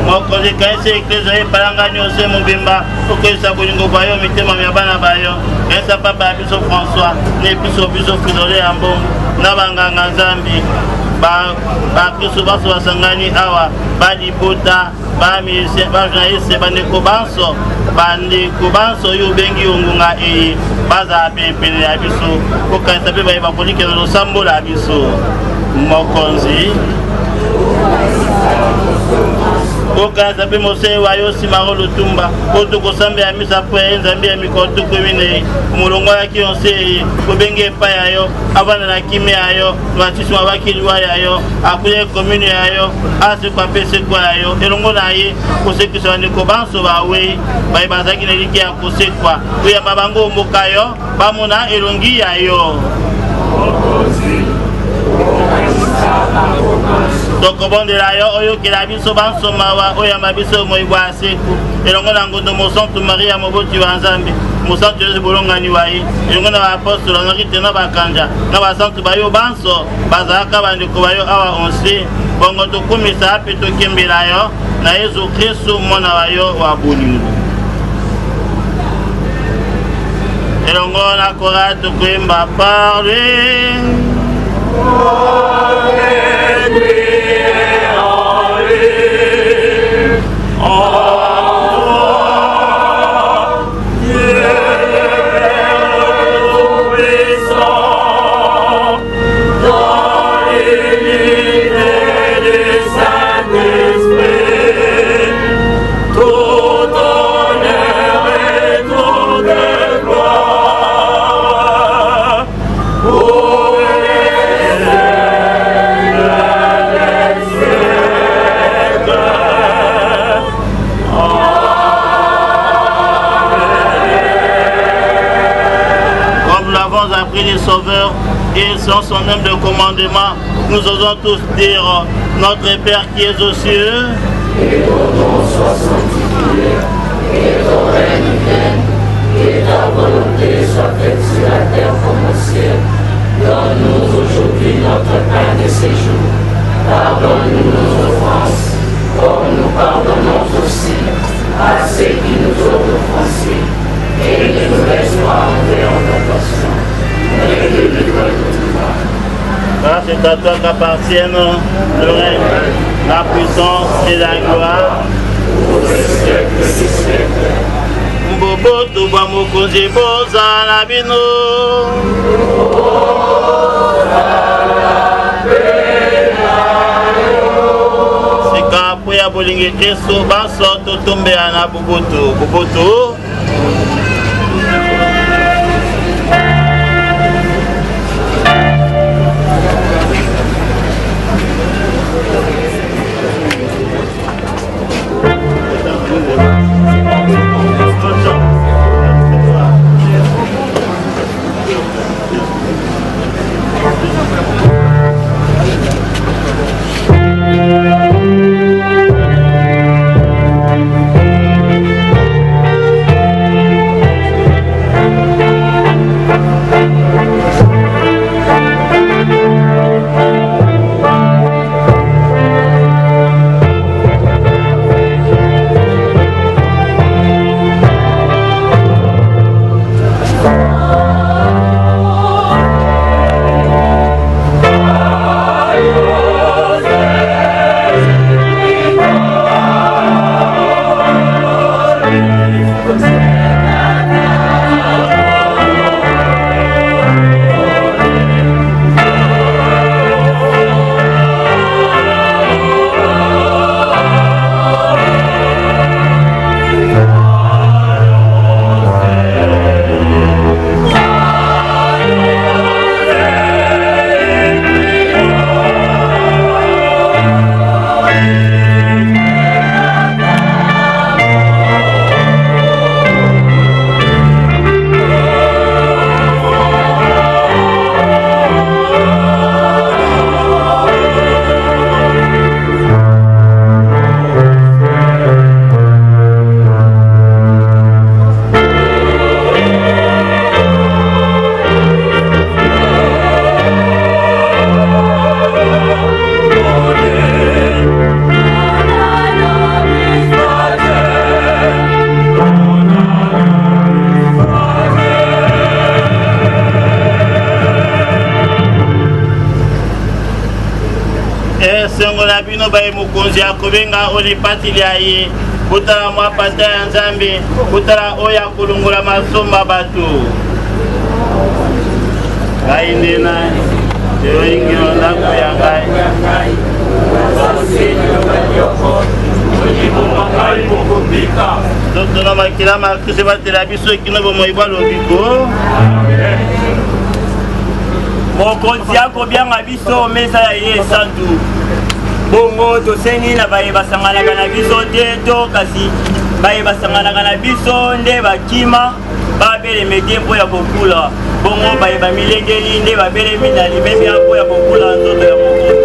A: Mokonzi kaisi eklesia epalanga nyonso mobimba okoyisa bolingo bayo mitema ya bana bayo kaisa papa biso François ne biso Fridolin ya mbongo na banganga Nzambi bakristo baso basangani awa balibota bajournaliste bandeko banso oyo bengi ongunga eye baza pempene ya biso kokanisa mpe bayeba kolikela losambola ya biso mokonzi okaza pe mose wayo simaro lutumba oto kosambe ya misa po ya nzambe ya mikoto komine mulongo ya kionse kobenge pa yayo abana na kimi yayo matisi mabakiliwa yayo akuye komune yayo ase kwa pese kwa yayo elongo na ye kosekisa ndiko banso bawe baye bazaki na liki ya kosekwa kuya mabango mboka yo bamona elongi yayo tokobondela yo oyokela biso bansomawa oyamba biso moyibwa aseku elongo na ngondo mosantu maria moboti wa nzambe mosantu yesu bolongani waye elongo na baapostolo nokite na bakanja na basantu bayo banso bazalaka bandeko bayo awa onse bongo tokumisa mpe tokembela yo na yesu kristu mwana wa yo wa bolingo elongo na kora tokoyemba parle les sauveurs et sans son nom de commandement, nous osons tous dire notre Père qui est aux cieux,
I: et ton nom soit sanctifié, et ton règne vienne, et ta volonté soit faite sur la terre comme au ciel. Donne-nous aujourd'hui notre pain de ces jours. Pardonne-nous nos offenses, comme nous pardonnons aussi à ceux qui nous ont offensés. Et ne nous laisse pas entrer en tentation.
A: Car c'est à toi qu'appartiennent le règne, la puissance et la gloire.
I: Pour le siècle des siècles.
A: Mboboto bwa mokonzi bozala bino. Sika apwe ya bolingi Kristo baso totombea na boboto. Bino baye mukonzi akobenga olipatili aye kutala mwa pata ya nzambe kutala oya kulungula masomba batu ngai ndena yoingiro ndako ya ngai totona makila makrise batela biso ekino bomoyibwa lobiko
J: mokonzi akobianga biso mesa ya ye santu bongo tosengi na baye basanganaka na biso te to kasi baye basanganaka na biso nde bakima babelemi te mpo ya kokula bongo bayeba milengeli nde babelemi na limemia mpo ya kokula nzoto ya mokoto.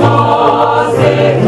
I: Cause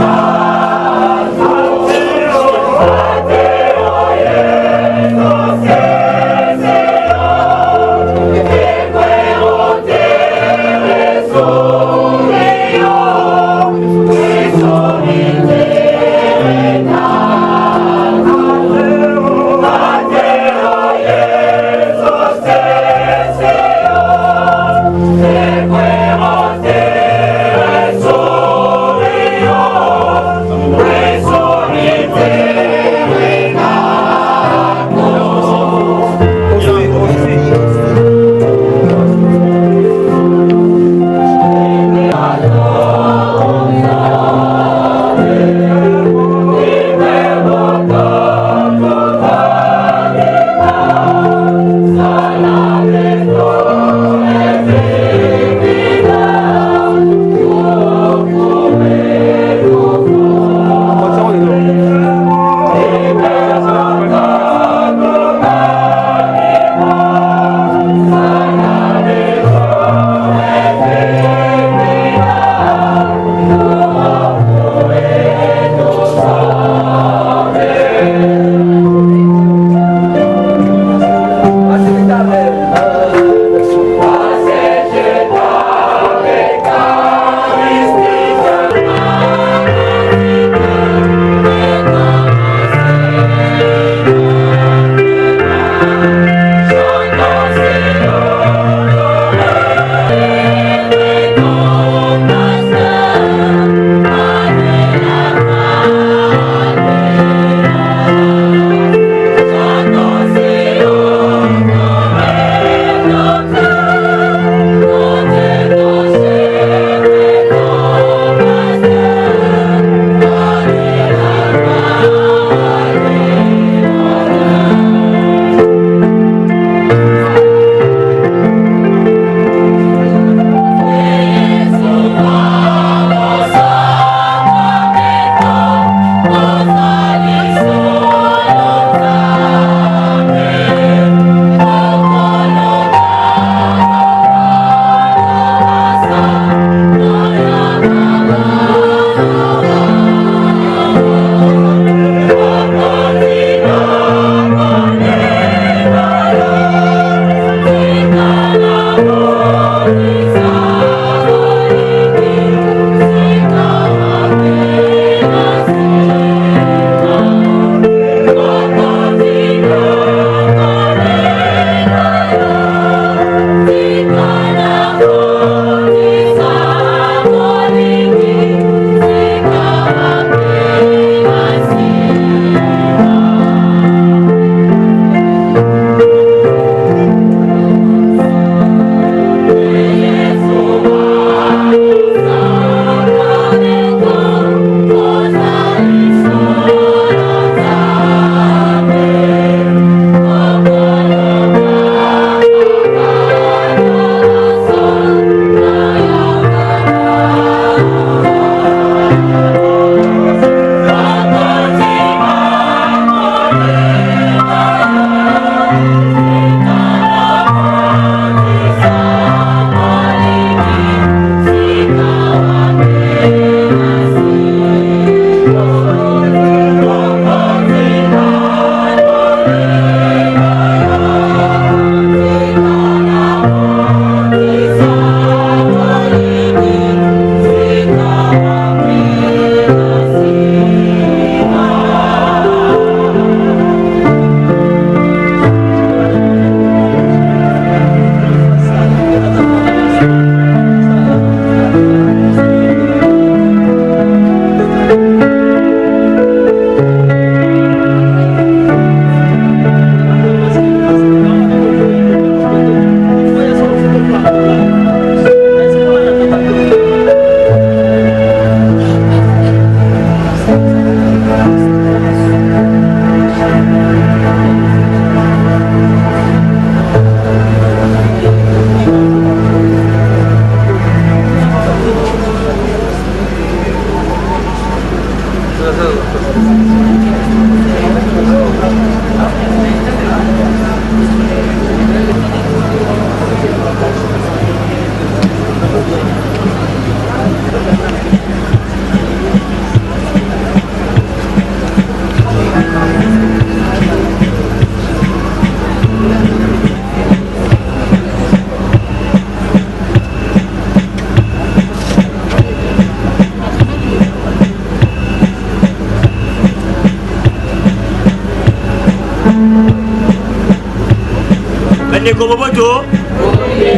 J: Bondeko Boboto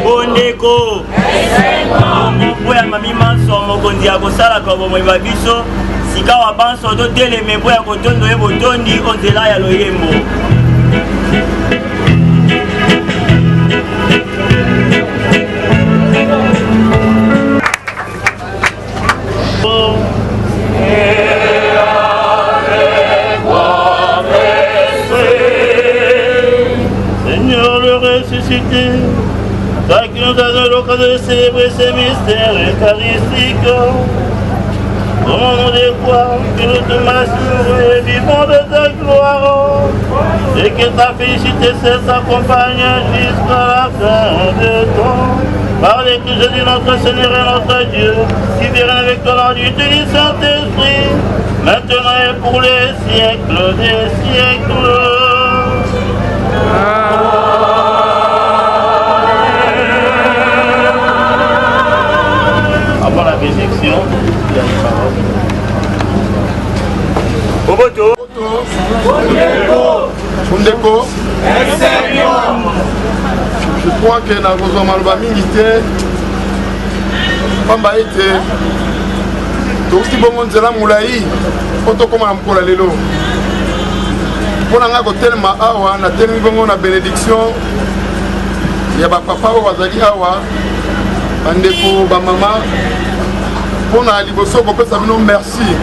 J: Bondeko Mpo ya mami manso mokonzi ya kosala kwa bomoi babiso sika wa banso to teleme mpo ya kotondo ye botondi onzela ya loyembo.
A: Seigneur le ressuscité, toi qui nous as donné l'occasion de célébrer ces mystères eucharistiques, demandons des fois que nous te massurons et vivons de ta gloire, et que ta félicité cesse accompagne jusqu'à la fin de temps. Par les que Jésus notre Seigneur et notre Dieu, qui vient avec toi dans l'unité du Saint-Esprit, maintenant et pour les siècles des siècles. Avant la bénédiction, il y a une parole.
J: Boboto
B: Bondeko je crois que na kozwa maloba mingi te pamba ete tokuti bongo nzela molai po tokóma na mokolo lelo mpo na ngai kotelema awa natelemi bongo na bénédiction ya bapapa oyo bazali awa bandeko bamama mpo na liboso kopesa bino merci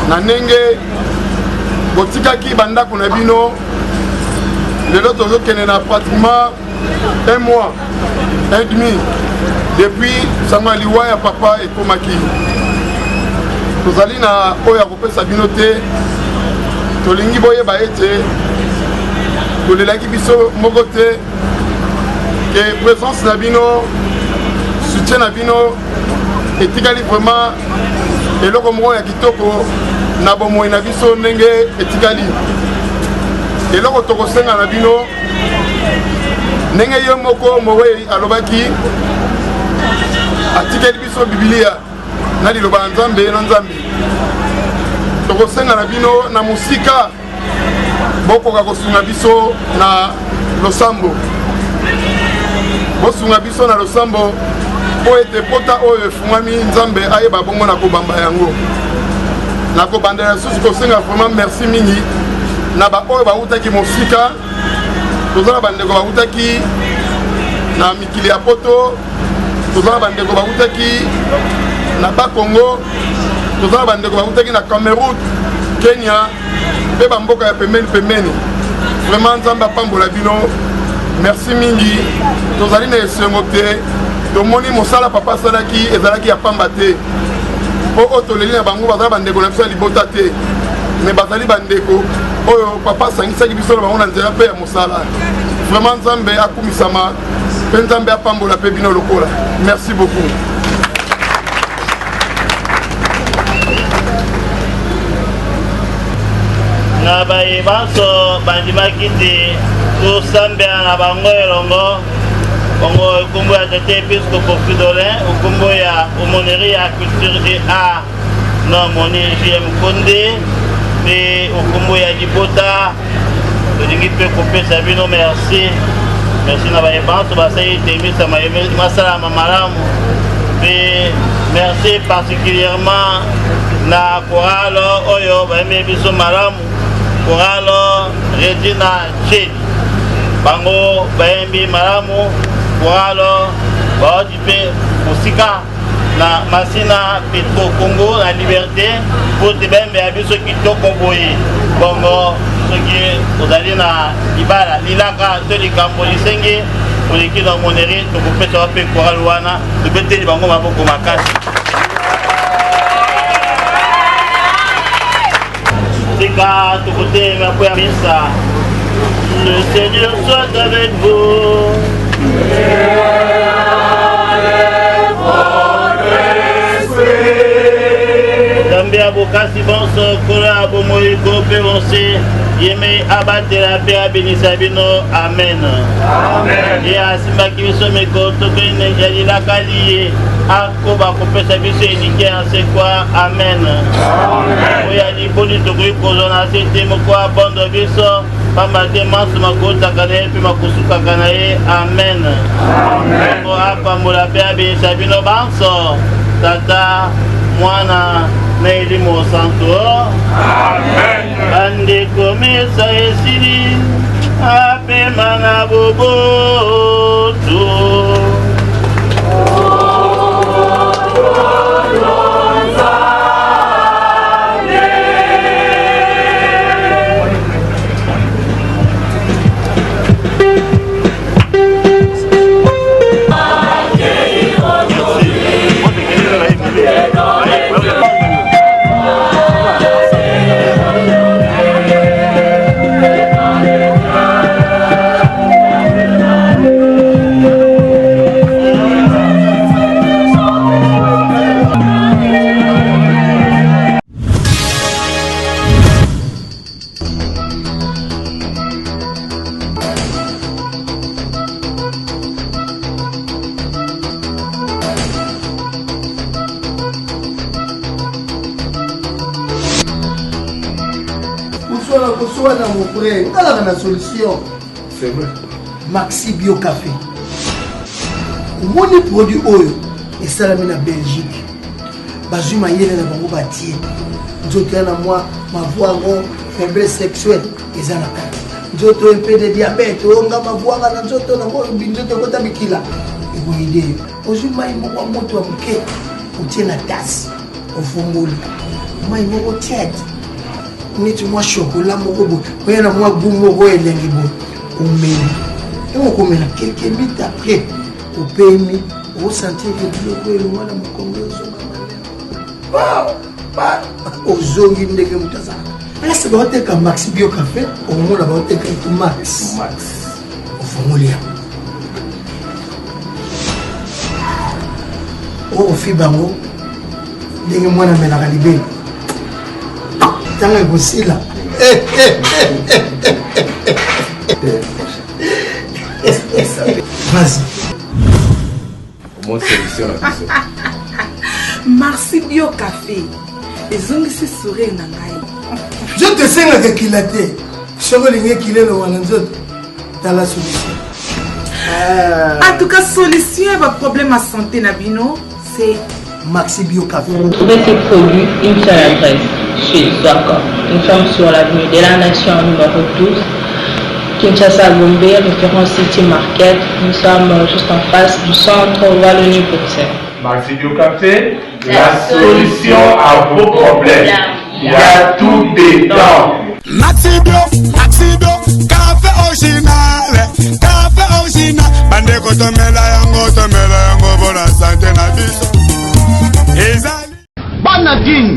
B: na ndenge botikaki bandako na bino lelo tozokende na pratiquement un mois un demi depuis sango ya liwa ya papa ekomaki tozali na oyo ya kopesa bino te tolingi boyeba ete tolelaki biso moko te ke présence na bino soutien na bino etikali vraiment eloko moko ya kitoko na bomoi na biso ndenge etikali eloko tokosenga na bino ndenge ye moko Mowe alobaki atikali biso Biblia na liloba na Nzambe tokosenga na bino na musika bokoka kosunga biso na losambo bosunga biso na losambo po ete pota oyo efungwami Nzambe ayeba bongo na kobamba yango na kobandela susu kosenga vraiment merci mingi na ba oyo bautaki mosika tozala bandeko bautaki na mikili ya poto tozala bandeko bautaki na Bakongo tozala bandeko bautaki na Cameroun Kenya pe bamboka ya pembeni vraiment Nzambe apambola bino merci mingi tozali na esengo te tomoni mosala papa asalaki ezalaki ya pamba te po otoleli na bango bazala bandeko na biso ya libota te me bazali bandeko oyo papa asangisaki biso na bango na nzela mpe ya mosala vraiment Nzambe akumisama mpe Nzambe apambola mpe bino lokola merci beaucoup.
A: Na bayebanso bandimaki te tosambela na bango elongo bongo okombo ya tete episcopo Fridolin okombo ya aumônerie ya culture et art na moni JM Konde mpe okombo ya libota tolingi mpe kopesa bino merci na bayebanso basali temisa masalama malamu mpe merci particulièrement na koralo oyo bayembi biso malamu koralo Regina Chedi bango bayembi malamu koralo baoti mpe mosika na masina Petro Congo na liberté po te bayembe ya biso kitoko boye bongo soki ozali na libala lilaka to likambo lisengi oleki na moneri tokopesa mpe koralo wana tobeteli bango maboko makasi. Tika tukote mapo ya misa. Le Seigneur soit avec vous. Zambi abokasi bonso kola abomoyi kope bonse yeme abatela pe abinisa bino amen. Amen. Et asimbaki biso mikoto kene jalilaka liye akoba kopesa biso enike anse kwa amen. Amen. Oya liboni tokoki kozona sete moko abondo biso pamba te maso makotaka na ye mpe makusukaka na ye. Amen. Bongo apambola mpe abelisa bino banso tata mwana na elimo santo. Bandeko mesa esili apema na boboto.
C: Mon frère, on a la solution.
B: C'est vrai.
C: Maxi Bio Café. Mon produit oil et ça la na Belgique. Bazuma yele na bango batie. Nzoto na moi ma voix faiblesse sexuelle et ça na kati. Nzoto un peu de diabète, onga ma voix na nzoto na mo binzoto kota bikila. Et vous idée. Ozuma imo kwa moto amuke. Utie na tasse. Ofongoli. Moi imo tiède. Neti mwa chocolat moko bo oyana mwa goût moko elengi bo omeli et okomela quelques minutes après opemi osentir que biloko elongwa na mokongo ezonga ozongi ndenge moto azalaka place baoteka Maxi Bio Café omona baoteka etu max ofongoli yango ofi bango ndenge mwana amelaka libeli tanga kosila vas-y
B: Comment solution la question?
D: Maxi Bio Café ezongisi sourire na ngai.
C: Je te sengaka kilate soko lingi kilelo wana nzoto dans la solution.
D: En tout cas, solution à votre problème à santé Nabino, c'est
C: Maxi Bio Café.
E: Vous trouvez ces produits, une seule adresse, chez Swaka. Nous sommes sur l'avenue de la Nation numéro 12, Kinshasa Gombe, référence City Market. Nous sommes juste en face du centre Wallonie-Bruxelles.
F: Maxi Bio Café, la solution à vos problèmes. Il y a tout dedans.
G: Maxi Bio, café original, bande kotomela yango pour la santé na biso.
H: Bana Guine,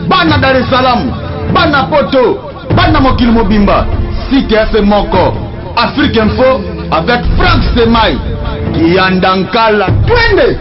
H: Bana Dar es Salaam, Bana Poto, Bana Mokil Mobimba, CTF Moko, Afrique Info avec Franck Semaï, qui en Dankala. Twende!